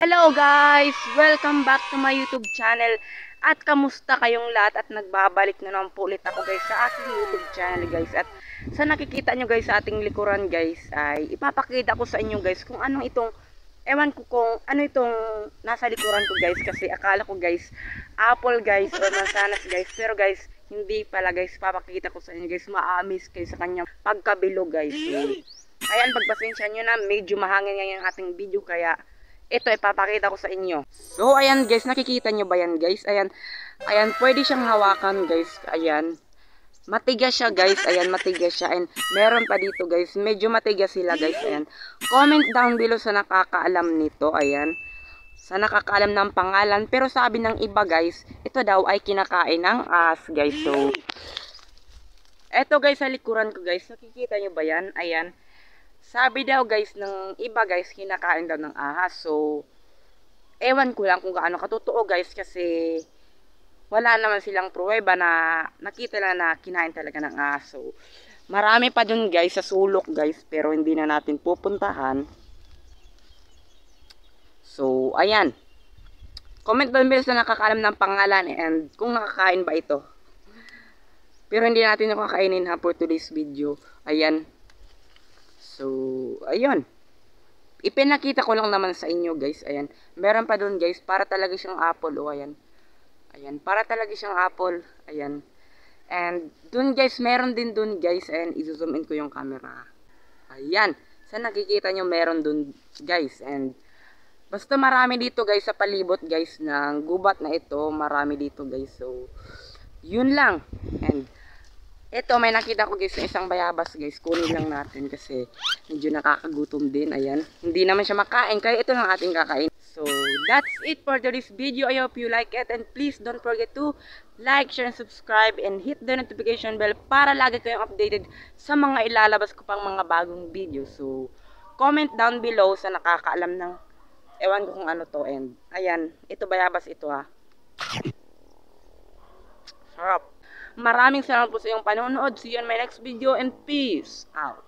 Hello guys! Welcome back to my YouTube channel. At kamusta kayong lahat at nagbabalik na naman po ulit ako guys sa aking YouTube channel guys. At sa nakikita nyo guys sa ating likuran guys ay ipapakita ko sa inyo guys kung anong itong ewan ko kung ano itong nasa likuran ko guys. Kasi akala ko guys apple guys o mansanas guys. Pero guys hindi pala guys, papakita ko sa inyo guys, maamis kayo sa kanyang pagkabilo guys. So, ayan, pagpasensya nyo na medyo mahangin ngayon ang ating video kaya ito ipapakita ko sa inyo. So ayan guys, nakikita nyo ba yan guys? Ayan, ayan, pwede siyang hawakan guys. Ayan, matigas siya guys. Ayan, matigas siya. And meron pa dito guys, medyo matigas sila guys. Ayan, comment down below sa nakakaalam nito. Ayan, sa nakakaalam ng pangalan. Pero sabi ng iba guys, ito daw ay kinakain ng ahas guys. So eto guys sa likuran ko guys, nakikita nyo ba yan? Ayan, sabi daw guys ng iba guys, kinakain daw ng ahas. So, ewan ko lang kung gaano katotoo guys kasi wala naman silang pruweba na nakita lang na kinain talaga ng ahas. So, marami pa dun guys sa sulok guys pero hindi na natin pupuntahan. So, ayan. Comment down below sa nakakaalam ng pangalan and kung nakakain ba ito. Pero hindi natin nakakainin ha for today's video. Ayan. So, ayun. Ipinakita ko lang naman sa inyo guys. Ayan. Meron pa dun guys. Para talaga siyang apple. O, ayan. Ayan. Para talaga siyang apple. Ayan. And dun guys. Meron din dun guys. Ayan. I-zoom in ko yung camera. Ayan. Sa nakikita nyo meron dun guys. And basta marami dito guys sa palibot guys ng gubat na ito. Marami dito guys. So, yun lang. And ito, may nakita ko guys na isang bayabas guys. Kunin lang natin kasi medyo nakakagutom din. Ayan. Hindi naman siya makain. Kaya ito lang ating kakain. So, that's it for today's video. I hope you like it. And please don't forget to like, share, and subscribe. And hit the notification bell para lagi kayong updated sa mga ilalabas ko pang mga bagong video. So, comment down below sa nakakaalam ng ewan ko kung ano to. And ayan. Ito bayabas ito ha. Sarap. Maraming salamat po sa iyong panonood. See you in my next video and peace out.